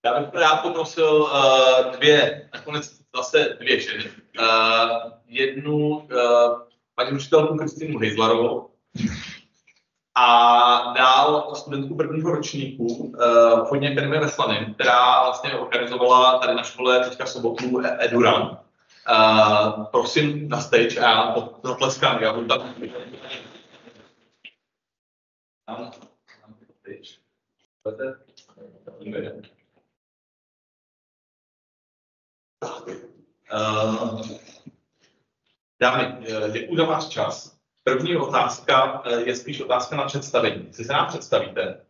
Já bych rád poprosil nakonec zase dvě ženy. Jednu paní učitelku Kristýnu Hejzlarovou a dál studentku prvního ročníku Chodně Akademie ve Slaném, která vlastně organizovala tady na škole teďka v sobotu EduRun. Prosím na stage a já zatleskám, já budu tam. Dámy, děkuji za váš čas. První otázka je spíš otázka na představení. Jestli se nám představíte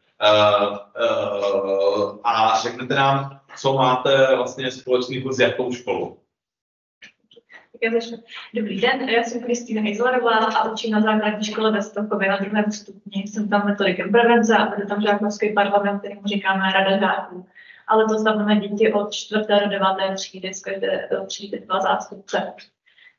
a řeknete nám, co máte vlastně společného s jakou školou. Já začnu. Dobrý den, já jsem Kristýna Hejzlarová a učím na základní škole ve Stochově na 2. stupni. Jsem tam metodikem prevence a vedu tam žákovský parlament, kterému říkáme Rada žáků. Ale to znamená děti od 4. do 9. třídy, z každé třídy 2 zástupce.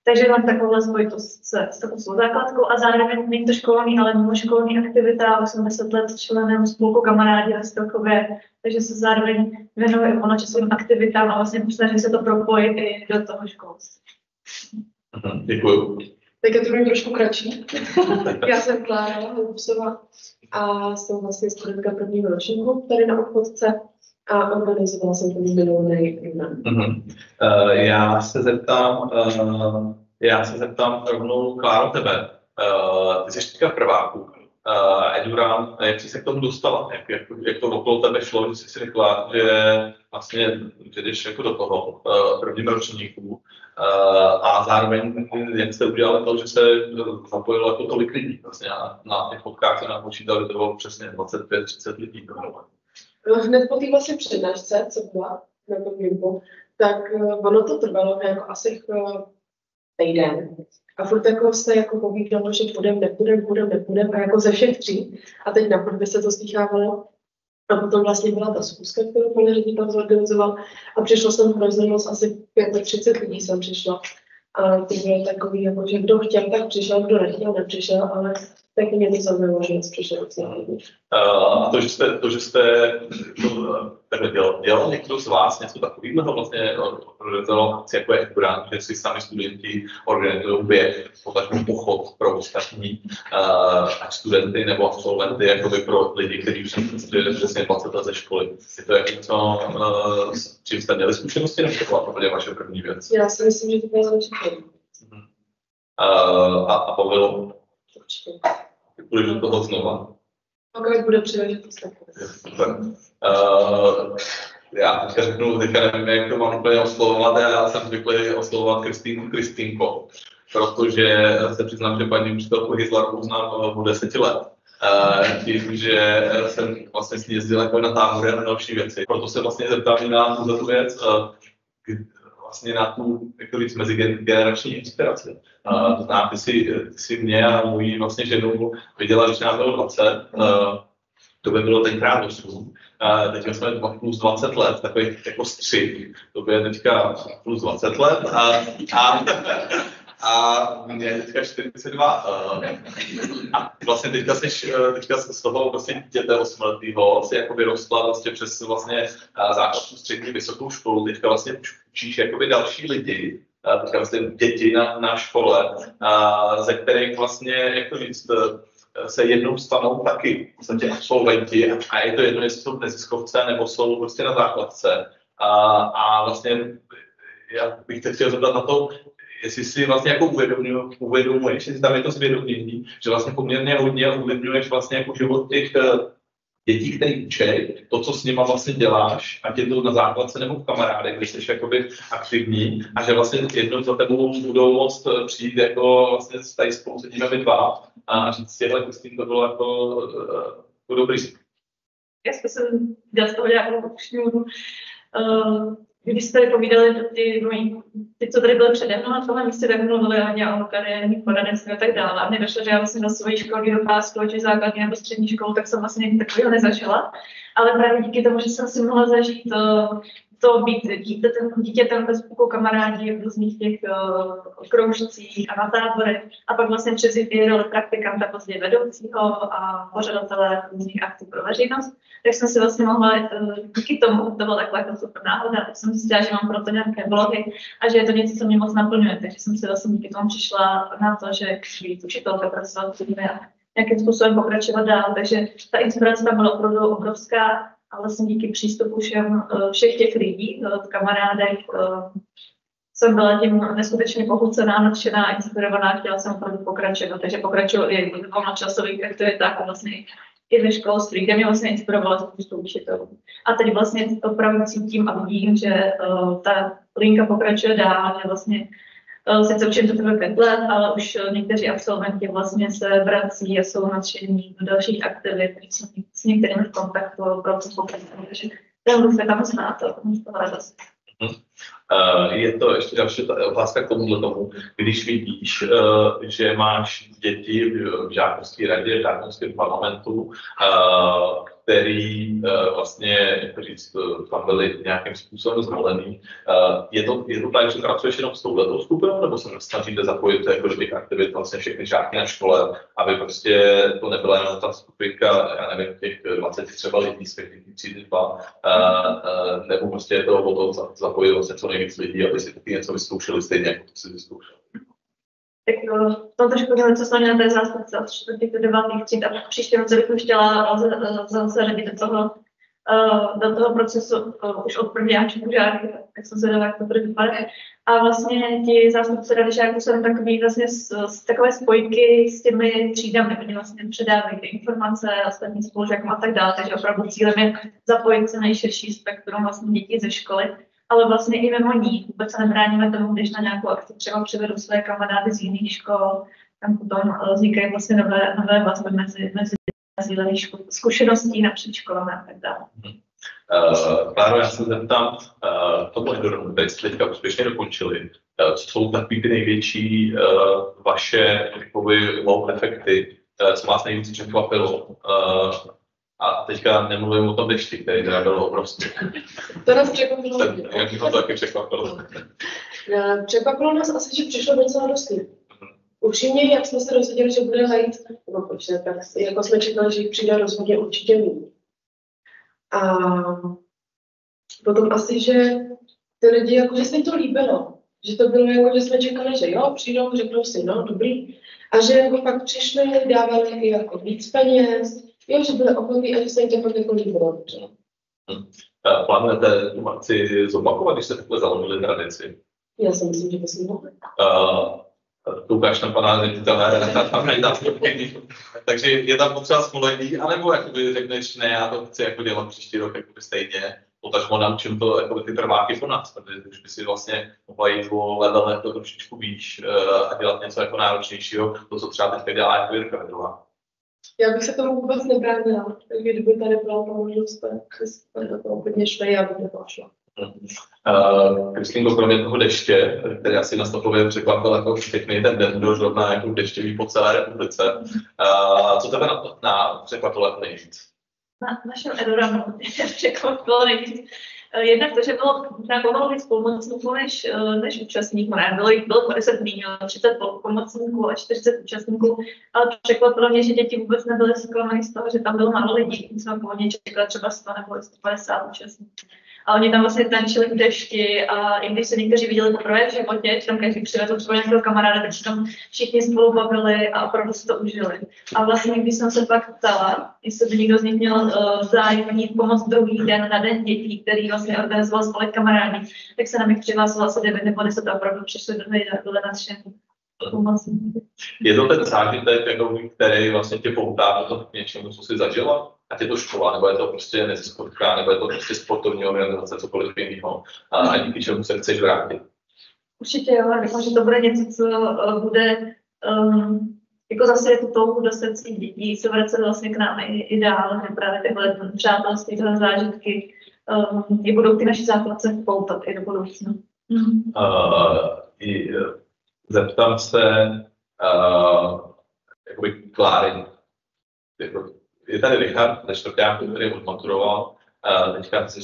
Takže mám takovou spojitost s takovou svou základkou a zároveň není to školní, ale mimoškolní aktivita. Už jsem 10 let členem spolku Kamarádi ve Stochově, takže se zároveň věnuji volnočasovým aktivitám a vlastně snažím se to propojit i do toho školství. Děkuju. Tak je to bude trošku kratší. Já jsem Klára Hloubsová a jsem vlastně studentka prvního ročníku tady na obchodce a organizovala jsem ten minulý event. Já se zeptám rovnou, Kláro, tebe. Ty jsi teďka v prváku. EduRun, jak jsi se k tomu dostala? Jak to okolo tebe šlo, že jsi si řekla, že vlastně jdeš jako do toho prvním ročníku a zároveň jak jste udělali to, že se zapojilo jako tolik lidí vlastně na těch fotkách se nám počítali, to bylo přesně 25-30 lidí. Hned po té vlastně přednášce, co byla na tom výuku, tak ono to trvalo jako asi týden. A furt jako se jako povídalo, že půjdem a jako ze všech tří. A teď na chodbě se to slýchávalo. A potom vlastně byla ta schůzka, kterou pan ředitel zorganizoval. A přišlo jsem v asi 35 lidí jsem přišla. A to bylo takový, jako, že kdo chtěl, tak přišel, kdo nechtěl, nepřišel, ale tak mě to zaujalo, že přišel docela lidí. A to, že jste takhle dělal někdo z vás něco takového vlastně organizoval akci jako je EduRun, že si sami studenti organizují běh, potažmo pochod pro ostatní ať studenty nebo absolventy, jakoby pro lidi, kteří už jsou přesně 20 let ze školy. Je to jako něco, s čím jste měli zkušenosti, nebo to byla úplně vaše první věc? Já si myslím, že to byla vaše první. A bavilo? Půjdeš do toho znova? Pokud bude příležitost, tak já teďka nevím, jak to mám úplně oslovovat, já jsem zvyklý oslovovat Kristýnko, protože se přiznám, že paní učitelku Hejzlarovou znám od 10 let. Tím, že jsem vlastně s ní jezdil jako na tábory a na další věci. Proto se vlastně zeptám i na tu věc, vlastně na tu mezigenerační inspiraci. To znamená, ty jsi mě a moji vlastně ženu viděla, když nám bylo 20, to by bylo tenkrát 8. Teď jsme 2 plus 20 let, takový jako střih, to by je teďka plus 20 let a mě je teďka 42. A vlastně teďka z toho vlastně dítěte 8letého si jakoby rostla vlastně přes vlastně základní střední vysokou školu, teďka vlastně učíš jakoby další lidi, teďka vlastně děti na škole, ze kterých vlastně, jak to říct, se jednou stanou taky vlastně absolventi a je to jedno, jestli jsou neziskovce nebo jsou prostě na základce. A vlastně já bych teď chtěl zeptat na to, jestli si vlastně jako uvědomuješ, jestli tam je to zvědomění, že vlastně poměrně hodně uvědomuješ vlastně jako život těch dětí, který učí, to, co s nima vlastně děláš, ať je to na základce nebo v kamarádech, když jsi jakoby aktivní a že vlastně jednou za tebou budou moct přijít jako vlastně tady spolu sedíme my dva a říct si, s tím to bylo jako dobrý. Já jsem dělal z toho nějakou šňůru. Když jste povídali ty, co tady byly přede mnou na tomhle místě, tak mluvili hodně o kariérních poradenství a tak dále. A mně došlo, že já vlastně na svoji školní docházku, či základní nebo střední školu, tak jsem vlastně nic takového nezažila. Ale právě díky tomu, že jsem si mohla zažít to být dítětem bez spolku kamarádí v různých těch kroužcích a na táborech a pak vlastně převzít i roli praktikanta, později vedoucího a pořadatele různých akcí pro veřejnost. Tak jsem si vlastně mohla díky tomu, to byla taková jako super náhoda, tak jsem zjistila, že mám proto nějaké blogy a že je to něco, co mě moc naplňuje, takže jsem si vlastně díky tomu přišla na to, že chci být učitelka, pracovat s lidmi a nějakým způsobem pokračovat dál, takže ta inspirace tam byla opravdu obrovská. A vlastně díky přístupu všech těch lidí, kamarádek, jsem byla tím neskutečně pohlcená, nadšená, inspirovaná, chtěla jsem opravdu pokračovat, takže pokračuju i v volnočasových aktivitách a vlastně i ve školství, kde mě vlastně inspirovala spoustu učitelů. A teď vlastně opravdu cítím a vidím, že ta linka pokračuje dál, že vlastně sice učím to teprve 5 let, ale už někteří absolventi vlastně se vrací a jsou nadšení do dalších aktivit, s některými v kontaktu, proto pokračují, takže ten se tam zná to radost. Je to ještě další otázka k tomu, když vidíš, že máš děti v žákovské radě, v žákovském parlamentu, který vlastně, jak říct, tam byli nějakým způsobem zvolený. Je to tak, že pracuješ jenom s touhletou skupinou, nebo se snažíte zapojit jako do těch aktivit vlastně všechny žáky na škole, aby prostě to nebyla jenom ta skupinka, já nevím, těch 20 třeba lidí z těch třídy 2, nebo prostě je to o to zapojit vlastně co nejvíc lidí, aby si taky něco vyzkoušeli stejně, jako to si vyzkoušeli. Tak v tom trošku něco jsme měli na té zástupce od 4. do 9. tříd a příští roce bych chtěla zařadit do toho procesu už od prvňáčků žáky, tak jsem se dala, jak to bude vypadat. A vlastně ti zástupci rady žáků jsou takový vlastně takové spojky s těmi třídami, oni vlastně předávají ty informace ostatním spolužákům a tak dále, takže opravdu cílem je zapojit se nejširší spektrum vlastně dětí ze školy, ale vlastně i mimo ní. Vůbec se nebráníme tomu, když na nějakou akci třeba přivedu své kamarády z jiných škol, tam potom vznikají vlastně nové vazby mezi sdílených zkušeností napříč školami a tak dále. Kláro, já se zeptám, tomu Endoronu, tady jste teďka úspěšně dokončili. Co jsou takový ty největší vaše wow efekty, co vás nejvíc překvapilo? A teďka nemluvím o tom dešti, který teda byl obrovský. To nás překvapilo. Jak to taky překvapilo? Překvapilo nás asi, že přišlo docela dost lidí. Upřímně, jak jsme se dozvěděli, že bude hajit, nebo počne, tak jako jsme čekali, že jich přijde rozhodně určitě méně. A potom asi, že ty lidi, jako, že se jim to líbilo. Že to bylo jako, že jsme čekali, že jo, přijdou, řeknou si, no, dobrý. A že jako pak přišli, dávali jako víc peněz, jo, že byli ochotní a že se jim to pak jako líbilo. Plánujete tu akci zopakovat, když se takhle založili tradici? Já si myslím, že to si mohli. Koukáš na pana ředitele, takže je tam potřeba smolení, anebo jakoby řekneš, ne, já to chci jako dělat příští rok jakoby stejně, potažmo naučím to jakoby ty trváky po nás, protože už by si vlastně mohla jít o level to trošičku výš a dělat něco jako náročnějšího, to, co třeba teďka dělá jako Jirka Vedrová. Já bych se tomu vůbec nebránila, takže kdyby tady byla ta možnost, tak jsme do toho hodně šli, já bych do toho šla. Kristýnko, kromě toho deště, který asi na Stopově překvapil jako všechny, ten den byl zrovna jako deštěvý po celé republice. Co tebe překvapilo jako nejvíc? Na našem Endoranu překvapilo nejvíc. Jednak to, že bylo pomalu víc pomocníků než účastníků. Ne, bylo 50 míň, 30 pomocníků a 40 účastníků, ale překvapilo mě, že děti vůbec nebyly zklamané z toho, že tam bylo málo lidí. My jsme původně čekali třeba 100 nebo 150 účastníků. A oni tam vlastně tančili v dešti a i když se někteří viděli poprvé v životě, že tam každý přivezl třeba nějakého kamaráda, tak se tam všichni spolu bavili a opravdu si to užili. A vlastně, když jsem se pak ptala, jestli by někdo z nich měl zájem mít pomoc druhý den na den dětí, který vlastně organizoval spolek kamarádí, tak se na mě přihlásilo asi 9 nebo 10 a opravdu přišli do nadšení. Je to ten zážitek, který vlastně tě poutá do něčemu, co jsi zažila? Ať je to škola, nebo je to prostě neziskovka, nebo je to prostě sportovní organizace, cokoliv jiného, a díky čemu se chceš vrátit? Určitě jo, myslím, že to bude něco, co bude jako zase je to touhu dostat svých dětí, se vracet vlastně k nám i dál, že právě tyhle přátelství, tyhle zážitky i budou ty naši základce poutat i do budoucna. Zeptám se, jakoby Kláry, je tady Richard, ze čtvrťáku, který odmaturoval,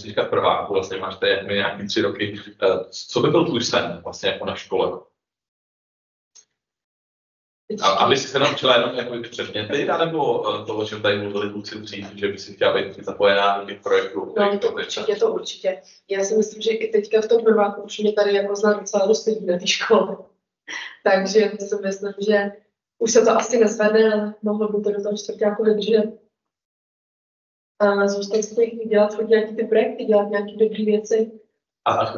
teďka v prváku, vlastně máš tady nějaký 3 roky. Co by byl tvůj sen vlastně jako na škole? Aby si se naučila jenom jako ty předměty, nebo to, o čem tady mluvili kluci dřív, že by si chtěla být zapojená do těch projektů? No, to určitě. Já si myslím, že i teďka v tom prváku už mě tady jako znám docela dost lidí na té škole. Takže si myslím, že už se to asi nezvede, ale mohlo by to do toho čtvrťáku vydržet. A zůstat si dělat nějaké ty projekty, dělat nějaké dobré věci. A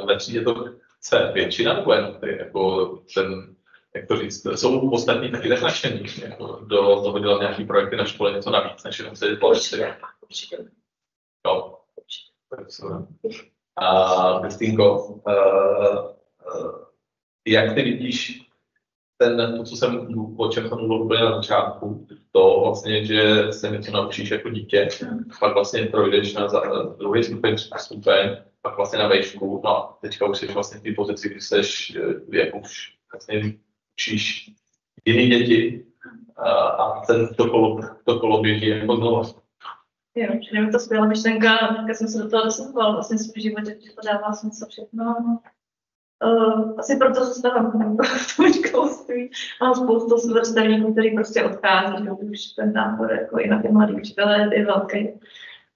ve třídě to chce většina, nebo jen jako ten, jak to říct, jsou ostatní taky tak nadšení, jako do toho dělat nějaký projekty na škole, něco navíc, než jenom sedět po lekci. Určitě. Jo. A Kristýnko, jak ty vidíš to, o čem jsem mluvil úplně na začátku, to vlastně, že se něco naučíš jako dítě, pak vlastně projdeš na druhý stupeň, pak vlastně na vejšku, no a teďka už jsi vlastně v té pozici, kdy seš, jak už vlastně učíš jiný děti a to kolo běží jako znovu. Jo, že mi to skvělá myšlenka, když jsem se do toho dosahovala vlastně v životě, že to dává smysl všechno. Asi proto zůstávám v tom školství. Mám spoustu vrstevníků, který prostě odchází, že už ten nábor jako i na ty mladý učitele je velký.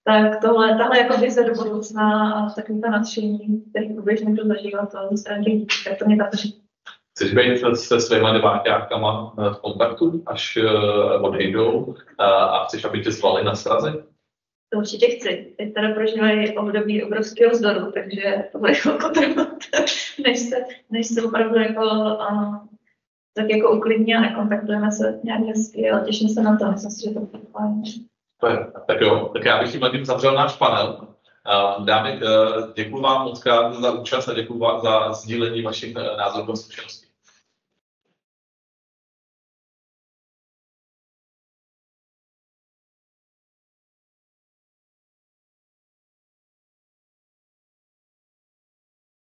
Tak tahle jako vize do budoucna a takový to nadšení, který průběžně můžu zažívat ze strany těch dětí, tak to mě tak drží. Chceš být se svýma deváťákama v kontaktu, až odejdou a chceš, aby tě zvali na srazy? To určitě chci. Teď teda prožívají období obrovského vzdoru, takže to bude chvilku trvat, než se opravdu jako, tak jako uklidní a nekontaktujeme se nějak hezky, ale těším se na to, myslím si, že to bude fajn. Tak jo, tak já bych tím zavřel náš panel. Dámy, děkuji vám moc za účast a děkuji vám za sdílení vašich názorů a zkušeností.